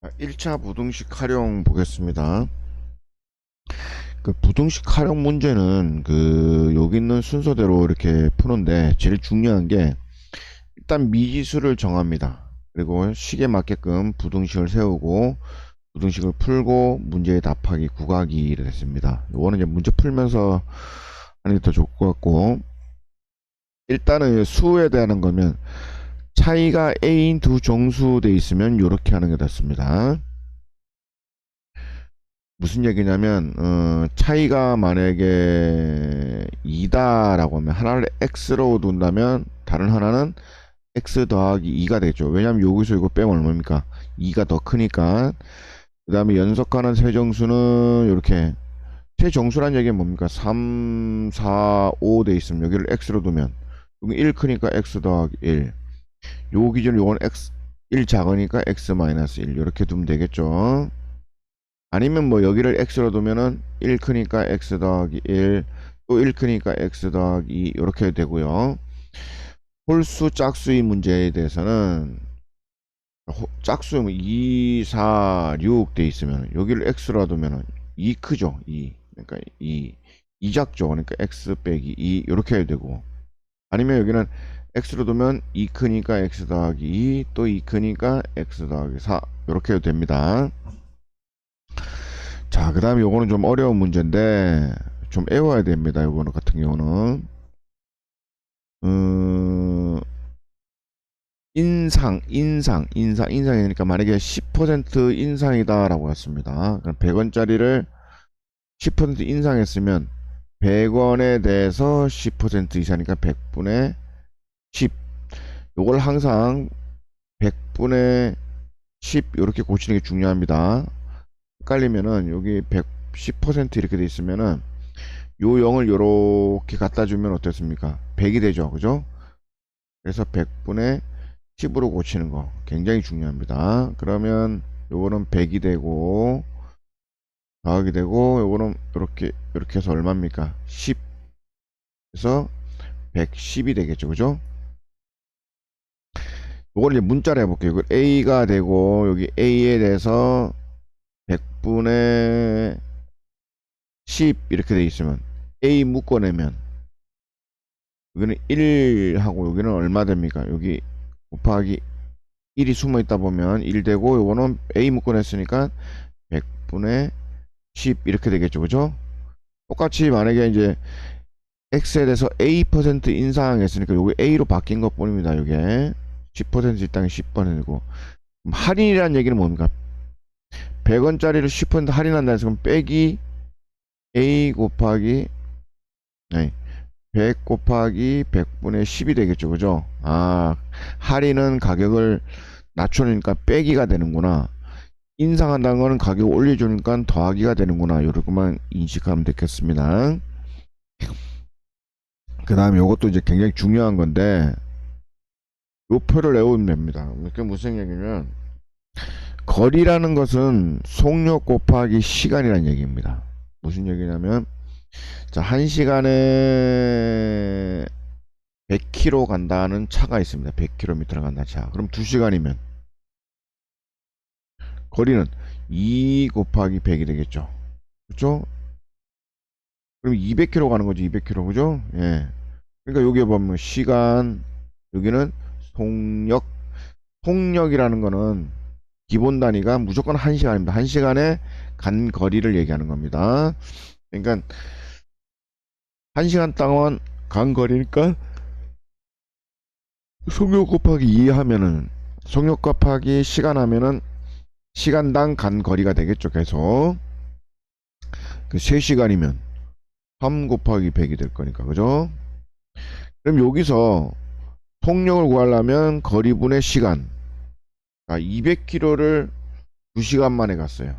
1차 부등식 활용 보겠습니다. 그 부등식 활용 문제는 여기 있는 순서대로 이렇게 푸는데 제일 중요한 게 일단 미지수를 정합니다. 그리고 식에 맞게끔 부등식을 세우고 부등식을 풀고 문제에 답하기 구하기를 했습니다. 이거는 이제 문제 풀면서 하는 게 더 좋을 것 같고, 일단은 수에 대한 거면 차이가 a인 두 정수돼 있으면 이렇게 하는 게 됐습니다. 무슨 얘기냐면 차이가 만약에 2다라고 하면 하나를 x로 둔다면 다른 하나는 x 더하기 2가 되죠. 왜냐면 여기서 이거 빼면 얼마입니까? 2가 더 크니까. 그 다음에 연속하는 세정수는 이렇게, 세정수란 얘기는 뭡니까? 3, 4, 5 돼 있으면 여기를 x로 두면 여기 1 크니까 x 더하기 1, 요 기준으로 요건 x 1 작으니까 x 마이너스 1 이렇게 두면 되겠죠. 아니면 뭐 여기를 x로 두면은 1 크니까 x 더하기 1, 또 1 크니까 x 더하기 2 이렇게 되고요. 홀수 짝수의 문제에 대해서는 짝수 2, 4, 6 돼 있으면 여기를 x로 두면은 2 크죠. 2. 그러니까 2 작죠. 그러니까 x 빼기 2 이렇게 해야 되고, 아니면 여기는 x로 두면 2 크니까 x 더하기 2, 또 2 크니까 x 더하기 4 이렇게 해도 됩니다. 자, 그 다음에 요거는 좀 어려운 문제인데 좀 외워야 됩니다. 요거는 같은 경우는 인상이니까 만약에 10% 인상이다 라고 했습니다. 그럼 100원짜리를 10% 인상했으면 100원에 대해서 10% 이상이니까 100분의 10. 요걸 항상 100분의 10 이렇게 고치는 게 중요합니다. 헷갈리면은 여기 110% 이렇게 돼 있으면은 요 0을 요렇게 갖다 주면 어떻습니까? 100이 되죠. 그죠? 그래서 100분의 10으로 고치는 거 굉장히 중요합니다. 그러면 요거는 100이 되고 더하기 되고, 요거는 이렇게 해서 얼마입니까? 10. 그래서 110이 되겠죠. 그죠? 요걸 이제 문자로 해볼게요. 이거 A가 되고 여기 A에 대해서 100분의 10 이렇게 돼 있으면 A 묶어내면 여기는 1하고 여기는 얼마 됩니까? 여기 곱하기 1이 숨어 있다 보면 1 되고, 요거는 A 묶어냈으니까 100분의 10 이렇게 되겠죠. 그죠? 똑같이 만약에 이제 X에 대해서 A% 인상했으니까 요게 A로 바뀐 것 뿐입니다. 요게 10%이 땅에 10%고, 할인이라는 얘기는 뭡니까? 100원짜리를 10% 할인한다 해서 그럼 빼기 A 곱하기, 네, 100 곱하기 100분의 10이 되겠죠. 그죠? 아, 할인은 가격을 낮추니까 빼기가 되는구나. 인상한다는 거는 가격을 올려주니까 더하기가 되는구나. 요렇게만 인식하면 되겠습니다. 그 다음에 요것도 이제 굉장히 중요한 건데, 요 표를 외우면 됩니다. 이게 무슨 얘기냐면, 거리라는 것은 속력 곱하기 시간이라는 얘기입니다. 무슨 얘기냐면, 자, 1시간에 100km 간다는 차가 있습니다. 100km를 간다는 차. 그럼 2시간이면 거리는 2 곱하기 100이 되겠죠. 그렇죠? 그럼 200km 가는 거지. 200km. 그죠? 예. 그러니까 여기에 보면 시간, 여기는 속력. 속력이라는 거는 기본 단위가 무조건 1시간입니다. 1시간에 간 거리를 얘기하는 겁니다. 그러니까 1시간 동안 간 거리니까 속력 곱하기 2 하면은, 속력 곱하기 시간 하면은 시간당 간 거리가 되겠죠. 계속 그 3시간이면 3 곱하기 100이 될 거니까. 그죠? 그럼 여기서 속력을 구하려면 거리분의 시간. 200km를 2시간 만에 갔어요.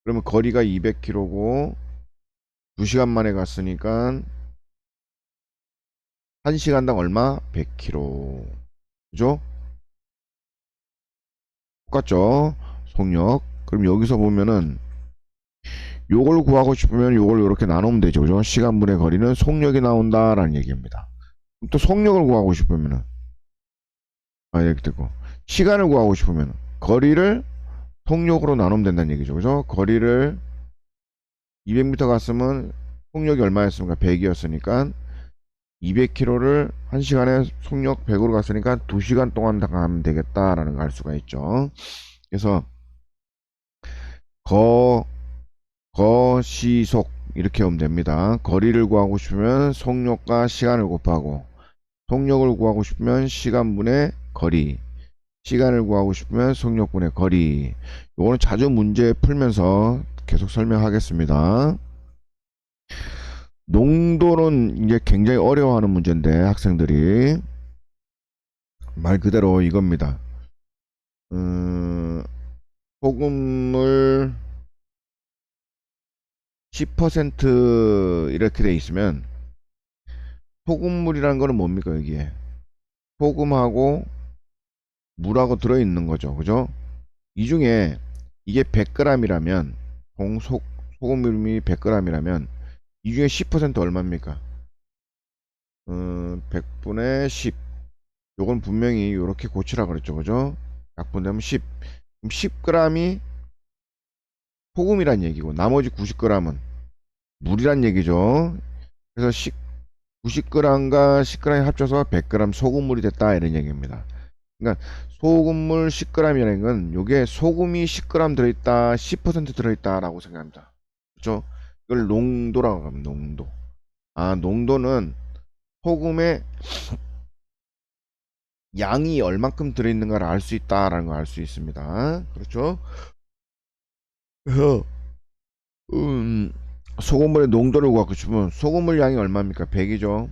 그러면 거리가 200km고 2시간 만에 갔으니까 1시간당 얼마? 100km. 그죠? 똑같죠? 속력. 그럼 여기서 보면은 요걸 구하고 싶으면 요걸 이렇게 나누면 되죠. 그죠? 시간분의 거리는 속력이 나온다라는 얘기입니다. 또 속력을 구하고 싶으면은, 이렇게 되고, 시간을 구하고 싶으면 거리를 속력으로 나누면 된다는 얘기죠. 그죠? 거리를 200m 갔으면 속력이 얼마였습니까? 100이었으니까 200km를 1시간에 속력 100으로 갔으니까 2시간 동안 가면 되겠다라는 걸 알 수가 있죠. 그래서 거, 거시속 이렇게 하면 됩니다. 거리를 구하고 싶으면 속력과 시간을 곱하고, 속력을 구하고 싶으면 시간분의 거리, 시간을 구하고 싶으면 속력분의 거리. 요거는 자주 문제 풀면서 계속 설명하겠습니다. 농도는 이제 굉장히 어려워하는 문제인데 학생들이 말 그대로 이겁니다. 소금물 10% 이렇게 돼 있으면 소금물이라는 거는 뭡니까 여기에 소금하고 물하고 들어있는 거죠. 그죠? 이 중에 이게 100g이라면 소금물이 100g이라면 이 중에 10% 얼마입니까? 100분의 10. 요건 분명히 이렇게 고치라 그랬죠. 그죠? 약분되면 10. 그럼 10g이 소금이란 얘기고 나머지 90g은 물이란 얘기죠. 그래서 90g과 10g이 합쳐서 100g 소금물이 됐다 이런 얘기입니다. 그러니까 소금물 10g이라는 건 요게 소금이 10g 들어있다 10% 들어있다 라고 생각합니다. 그렇죠? 이걸 농도라고 합니다. 농도. 아, 농도는 소금의 양이 얼만큼 들어있는가를 알 수 있다라는 걸 알 수 있습니다. 그렇죠? 그래서 소금물의 농도를 구하고 싶으면 소금물 양이 얼마입니까? 100이죠.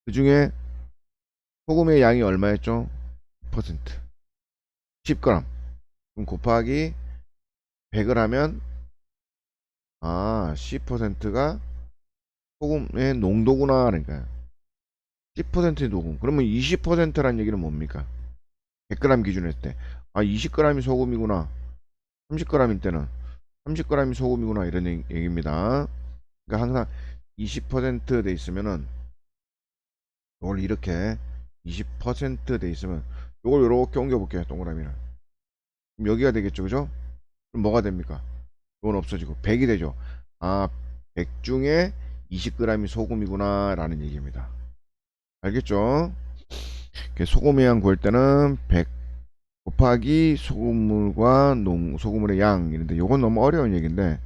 그 중에 소금의 양이 얼마였죠? 10%. 10g. 그럼 곱하기 100을 하면 10%가 소금의 농도구나. 그러니까 10%의 녹음. 그러면 20%란 얘기는 뭡니까? 100g 기준으로 했을 때. 20g이 소금이구나. 30g일 때는 30g이 소금이구나. 이런 얘기입니다. 그러니까 항상 20%돼 있으면은 이걸 이렇게 20%돼 있으면 이걸 이렇게 옮겨볼게요. 동그라미를. 그럼 여기가 되겠죠. 그죠? 그럼 뭐가 됩니까? 이건 없어지고 100이 되죠. 100 중에 20g이 소금이구나 라는 얘기입니다. 알겠죠? 소금의 양 구할 때는 100 곱하기 소금물과 소금물의 양 이런데 요건 너무 어려운 얘기인데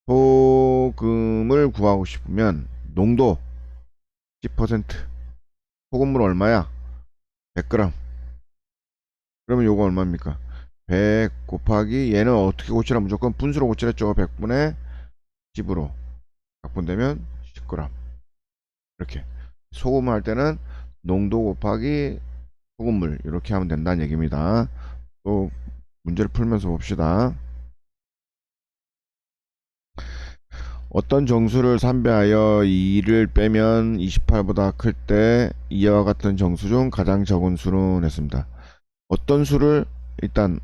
소금을 구하고 싶으면 농도 10% 소금물 얼마야? 100g. 그러면 요거 얼마입니까? 100 곱하기 얘는 어떻게 고치라 무조건 분수로 고치랬죠. 100분의 10으로 약분되면 10g. 이렇게 소금을 할 때는 농도 곱하기 소금물 이렇게 하면 된다는 얘기입니다. 또 문제를 풀면서 봅시다. 어떤 정수를 산배하여 2를 빼면 28보다 클 때 이와 같은 정수 중 가장 적은 수는 했습니다. 어떤 수를 일단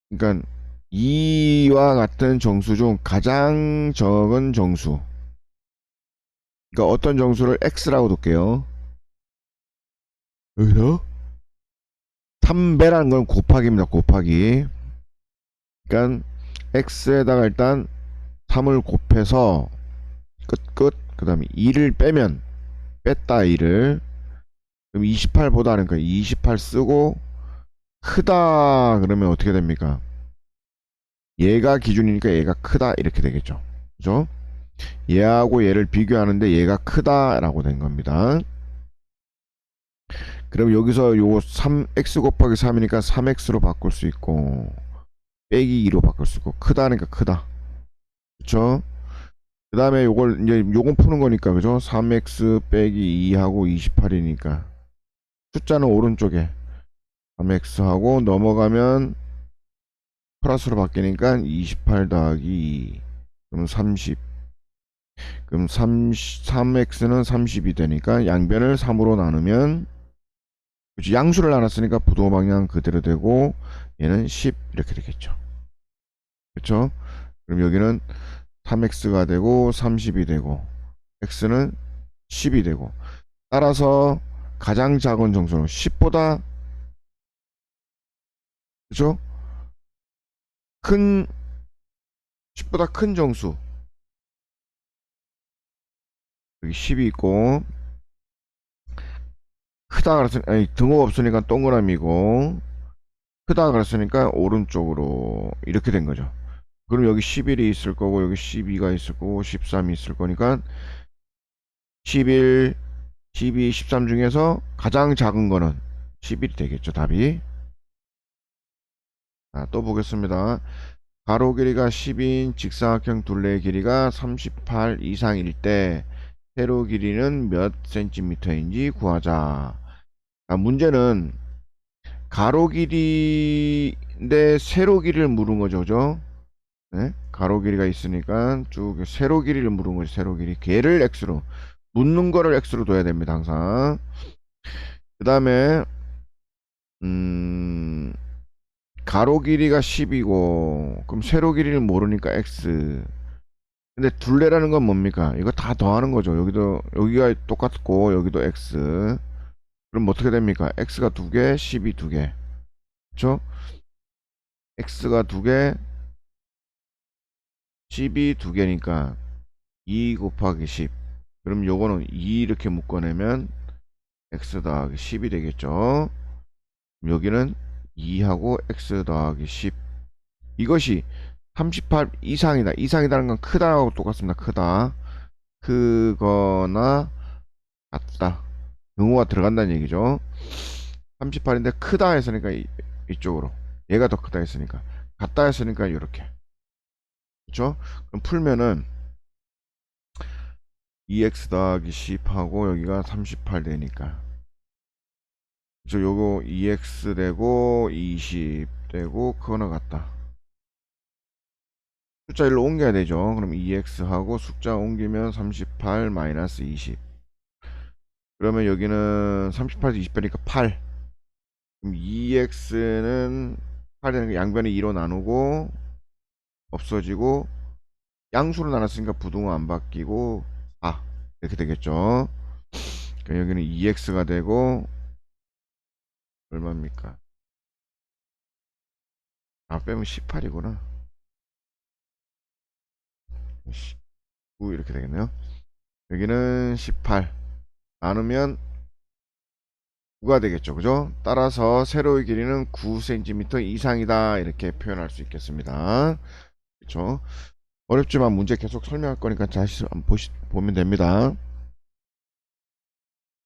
그러니까 2와 같은 정수 중 가장 적은 정수, 그러니까 어떤 정수를 x라고 둘게요. 여기서 3배라는 건 곱하기입니다. 곱하기. 그러니까 x에다가 일단 3을 곱해서 끝 그 다음에 2를 빼면 뺐다 2를 그럼 28보다 그러니까 28 쓰고 크다 그러면 어떻게 됩니까? 얘가 기준이니까 얘가 크다 이렇게 되겠죠. 그죠? 얘하고 얘를 비교하는데 얘가 크다라고 된 겁니다. 그럼 여기서 요거 3x 곱하기 3이니까 3x로 바꿀 수 있고 빼기 2로 바꿀 수 있고 크다니까 크다. 그쵸? 그 다음에 요걸 이제 요건 푸는 거니까 그죠? 3x 빼기 2하고 28이니까 숫자는 오른쪽에 3x 하고 넘어가면 플러스로 바뀌니까 28 더하기 2 그럼 30 그럼 3x는 30이 되니까 양변을 3으로 나누면 그치, 양수를 나눴으니까 부도 방향 그대로 되고 얘는 10 이렇게 되겠죠. 그렇죠? 그럼 여기는 3x가 되고 30이 되고 x는 10이 되고 따라서 가장 작은 정수는 10보다 그죠? 큰 10보다 큰 정수 여기 10이 있고, 크다 그랬으니 아니 등호가 없으니까 동그라미고, 크다 그랬으니까 오른쪽으로 이렇게 된 거죠. 그럼 여기 11이 있을 거고, 여기 12가 있을 거고, 13이 있을 거니까 11, 12, 13 중에서 가장 작은 거는 11이 되겠죠, 답이. 자, 또 보겠습니다. 가로 길이가 10인 직사각형 둘레의 길이가 38 이상일 때 세로 길이는 몇 센티미터인지 구하자. 아, 문제는 가로 길이인데 세로 길이를 물은 거죠, 그죠? 네? 가로 길이가 있으니까 쭉 세로 길이를 물은 거죠, 세로 길이. 걔를 x로 묻는 거를 x로 둬야 됩니다, 항상. 그 다음에 음, 가로 길이가 10이고 그럼 세로 길이를 모르니까 x. 근데 둘레라는 건 뭡니까? 이거 다 더하는 거죠. 여기도 여기가 똑같고 여기도 x. 그럼 어떻게 됩니까? x가 두 개, 10이 두 개. 그렇죠? x가 두 개, 10이 두 개니까 2 곱하기 10. 그럼 요거는 2 이렇게 묶어내면 x 더하기 10이 되겠죠. 여기는 2하고 x 더하기 10. 이것이 38 이상이다. 이상이다는 건 크다하고 똑같습니다. 크다. 크거나 같다. 등호가 들어간다는 얘기죠. 38인데 크다 했으니까 이쪽으로. 얘가 더 크다 했으니까. 같다 했으니까 이렇게. 그렇죠? 그럼 풀면은 2x 더하기 10하고 여기가 38 되니까. 그죠? 요거 2x 되고 20 되고 크거나 같다. 숫자 일로 옮겨야 되죠. 그럼 2x하고 숫자 옮기면 38 마이너스 20. 그러면 여기는 38에서 20 빼니까 8. 그럼 2x는 8 양변에 2로 나누고 없어지고, 양수로 나눴으니까 부등호 안 바뀌고 4 이렇게 되겠죠. 그러니까 여기는 2x가 되고 얼마입니까? 아, 빼면 18이구나. 9 이렇게 되겠네요. 여기는 18 나누면 9가 되겠죠. 그죠? 따라서 세로의 길이는 9cm 이상이다. 이렇게 표현할 수 있겠습니다. 그렇죠? 어렵지만 문제 계속 설명할 거니까 다시 한번 보면 됩니다.